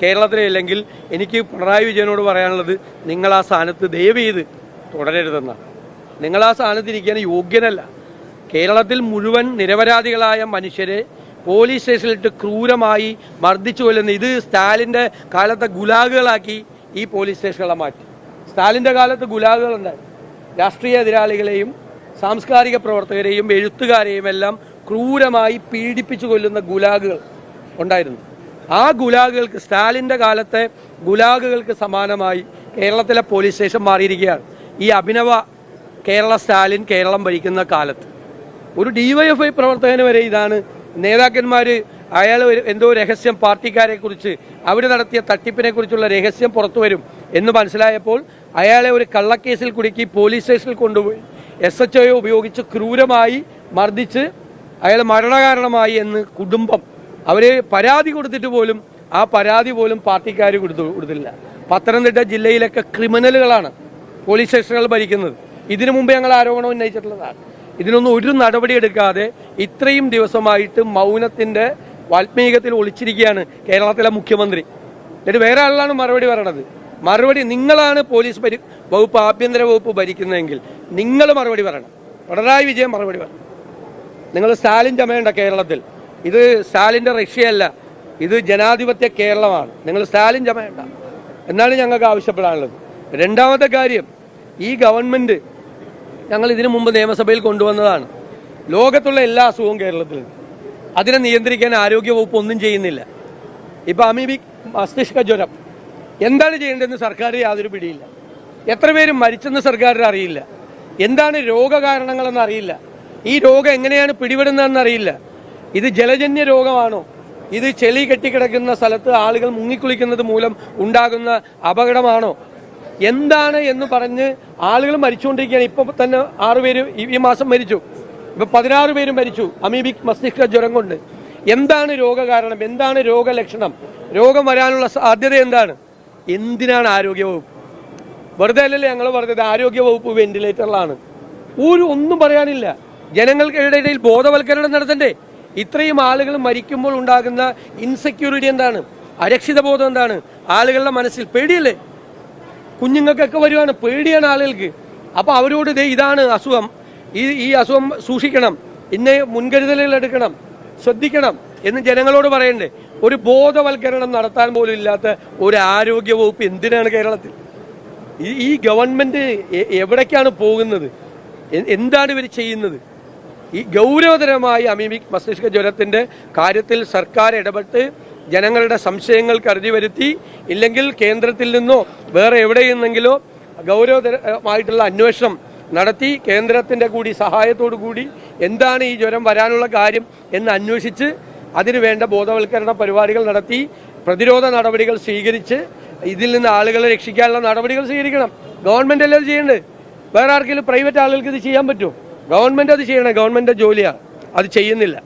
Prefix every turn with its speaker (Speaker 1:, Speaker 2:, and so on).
Speaker 1: കേരളത്തിലെ ഇല്ലെങ്കിൽ എനിക്ക് പിണറായി വിജയനോട് പറയാനുള്ളത്, നിങ്ങൾ ആ സ്ഥാനത്ത് ദയവ് ചെയ്ത് തുടരരുതെന്നാണ്. നിങ്ങൾ ആ സ്ഥാനത്ത് ഇരിക്കാൻ യോഗ്യനല്ല. കേരളത്തിൽ മുഴുവൻ നിരപരാധികളായ മനുഷ്യരെ പോലീസ് സ്റ്റേഷനിലിട്ട് ക്രൂരമായി മർദ്ദിച്ചു കൊല്ലുന്ന ഇത് സ്റ്റാലിൻ്റെ കാലത്തെ ഗുലാഗുകളാക്കി ഈ പോലീസ് സ്റ്റേഷനുകളെ മാറ്റി. സ്റ്റാലിൻ്റെ കാലത്ത് ഗുലാഗുകളുണ്ടായി. രാഷ്ട്രീയ എതിരാളികളെയും സാംസ്കാരിക പ്രവർത്തകരെയും എഴുത്തുകാരെയും എല്ലാം ക്രൂരമായി പീഡിപ്പിച്ചു കൊല്ലുന്ന ഗുലാഗുകൾ ഉണ്ടായിരുന്നു. ആ ഗുലാഗുകൾക്ക്, സ്റ്റാലിൻ്റെ കാലത്തെ ഗുലാഗുകൾക്ക് സമാനമായി കേരളത്തിലെ പോലീസ് സ്റ്റേഷൻ മാറിയിരിക്കുകയാണ്. ഈ അഭിനവ കേരള സ്റ്റാലിൻ കേരളം ഭരിക്കുന്ന കാലത്ത് ഒരു DYFI പ്രവർത്തകന് വരെ ഇതാണ്. നേതാക്കന്മാർ അയാൾ എന്തോ രഹസ്യം പാർട്ടിക്കാരെ കുറിച്ച് അവർ നടത്തിയ തട്ടിപ്പിനെ കുറിച്ചുള്ള രഹസ്യം പുറത്തു വരും എന്ന് മനസ്സിലായപ്പോൾ അയാളെ ഒരു കള്ളക്കേസിൽ കുടുക്കി പോലീസ് സ്റ്റേഷനിൽ കൊണ്ടുപോയി SHO ഉപയോഗിച്ച് ക്രൂരമായി മർദ്ദിച്ച് അയാൾ മരണകാരണമായി എന്ന് കുടുംബം അവർ പരാതി കൊടുത്തിട്ട് പോലും ആ പരാതി പോലും പാർട്ടിക്കാർ കൊടുത്തില്ല. പത്തനംതിട്ട ജില്ലയിലൊക്കെ ക്രിമിനലുകളാണ് പോലീസ് സ്റ്റേഷനുകൾ ഭരിക്കുന്നത്. ഇതിനു മുമ്പ് ഞങ്ങൾ ആരോപണം ഉന്നയിച്ചിട്ടുള്ളതാണ്. ഇതിനൊന്നും ഒരു നടപടി എടുക്കാതെ ഇത്രയും ദിവസമായിട്ട് മൗനത്തിൻ്റെ വാൽമീകത്തിൽ ഒളിച്ചിരിക്കുകയാണ് കേരളത്തിലെ മുഖ്യമന്ത്രി. എന്നിട്ട് വേറെ ആളാണ് മറുപടി പറയണത്. മറുപടി നിങ്ങളാണ് പോലീസ് വകുപ്പ്, ആഭ്യന്തര വകുപ്പ് ഭരിക്കുന്നതെങ്കിൽ നിങ്ങൾ മറുപടി പറയണം. പിണറായി വിജയൻ മറുപടി പറയണം. നിങ്ങൾ സ്റ്റാലിൻ ചമയേണ്ട കേരളത്തിൽ. ഇത് സ്റ്റാലിൻ്റെ റഷ്യയല്ല, ഇത് ജനാധിപത്യ കേരളമാണ്. നിങ്ങൾ സ്റ്റാലിൻ ചമയേണ്ട എന്നാണ് ഞങ്ങൾക്ക് ആവശ്യപ്പെടാനുള്ളത്. രണ്ടാമത്തെ കാര്യം, ഈ ഗവൺമെൻറ് ഞങ്ങൾ ഇതിനു മുമ്പ് നിയമസഭയിൽ കൊണ്ടുവന്നതാണ്. ലോകത്തുള്ള എല്ലാ അസുഖവും കേരളത്തിലുണ്ട്. അതിനെ നിയന്ത്രിക്കാൻ ആരോഗ്യവകുപ്പ് ഒന്നും ചെയ്യുന്നില്ല. ഇപ്പോൾ അമീബിക് മസ്തിഷ്ക ജ്വരം എന്താണ് ചെയ്യേണ്ടതെന്ന് സർക്കാർ യാതൊരു പിടിയില്ല. എത്ര പേര് മരിച്ചെന്ന് സർക്കാരിന് അറിയില്ല. എന്താണ് രോഗകാരണങ്ങളെന്ന് അറിയില്ല. ഈ രോഗം എങ്ങനെയാണ് പിടിപെടുന്നതെന്ന് അറിയില്ല. ഇത് ജലജന്യ രോഗമാണോ, ഇത് ചെളി കെട്ടിക്കിടക്കുന്ന സ്ഥലത്ത് ആളുകൾ മുങ്ങിക്കുളിക്കുന്നത് മൂലം ഉണ്ടാകുന്ന അപകടമാണോ, എന്താണ് എന്ന് പറഞ്ഞ് ആളുകൾ മരിച്ചുകൊണ്ടിരിക്കുകയാണ്. ഇപ്പൊ തന്നെ 6 പേര് ഈ മാസം മരിച്ചു. ഇപ്പൊ 16 പേരും മരിച്ചു അമീബിക് മസ്തിഷ്ക ജ്വരം കൊണ്ട്. എന്താണ് രോഗകാരണം, എന്താണ് രോഗലക്ഷണം, രോഗം വരാനുള്ള സാധ്യത എന്താണ്, എന്തിനാണ് ആരോഗ്യവകുപ്പ്? വെറുതെ അല്ലല്ലേ ഞങ്ങൾ പറഞ്ഞത് ആരോഗ്യവകുപ്പ് വെന്റിലേറ്ററിലാണ്. ഒന്നും പറയാനില്ല. ജനങ്ങൾക്കിടയിൽ ബോധവൽക്കരണം നടത്തണ്ടേ? ഇത്രയും ആളുകൾ മരിക്കുമ്പോൾ ഉണ്ടാകുന്ന ഇൻസെക്യൂരിറ്റി എന്താണ്, അരക്ഷിതബോധം എന്താണ്? ആളുകളുടെ മനസ്സിൽ പേടിയല്ലേ? കുഞ്ഞുങ്ങൾക്കൊക്കെ വരുവാണ്, പേടിയാണ് ആളുകൾക്ക്. അപ്പോൾ അവരോട് ഇതാണ് അസുഖം, ഈ അസുഖം സൂക്ഷിക്കണം, ഇന്ന് മുൻകരുതലുകൾ എടുക്കണം, ശ്രദ്ധിക്കണം എന്ന് ജനങ്ങളോട് പറയണ്ടേ? ഒരു ബോധവൽക്കരണം നടത്താൻ പോലും ഇല്ലാത്ത ഒരു ആരോഗ്യ വകുപ്പ് എന്തിനാണ് കേരളത്തിൽ? ഈ ഗവൺമെന്റ് എവിടേക്കാണ് പോകുന്നത്? എന്താണ് ഇവർ ചെയ്യുന്നത്? ഈ ഗൗരവതരമായ അമീബിക് മസ്തിഷ്ക ജ്വരത്തിൻ്റെ കാര്യത്തിൽ സർക്കാർ ഇടപെട്ട് ജനങ്ങളുടെ സംശയങ്ങൾ കരുതി വരുത്തി, ഇല്ലെങ്കിൽ കേന്ദ്രത്തിൽ നിന്നോ വേറെ എവിടെ നിന്നെങ്കിലോ ഗൗരവതരമായിട്ടുള്ള അന്വേഷണം നടത്തി കേന്ദ്രത്തിൻ്റെ കൂടി സഹായത്തോടു കൂടി എന്താണ് ഈ ജ്വരം വരാനുള്ള കാര്യം എന്ന് അന്വേഷിച്ച് അതിനു വേണ്ട ബോധവൽക്കരണ പരിപാടികൾ നടത്തി പ്രതിരോധ നടപടികൾ സ്വീകരിച്ച് ഇതിൽ നിന്ന് ആളുകളെ രക്ഷിക്കാനുള്ള നടപടികൾ സ്വീകരിക്കണം. ഗവൺമെൻറ് അല്ലേ അത് ചെയ്യേണ്ടത്? വേറെ ആർക്കെങ്കിലും പ്രൈവറ്റ് ആളുകൾക്ക് ഇത് ചെയ്യാൻ പറ്റുമോ? ഗവൺമെൻറ് അത് ചെയ്യണം. ഗവൺമെൻറ് ജോലിയാണ്, അത് ചെയ്യുന്നില്ല.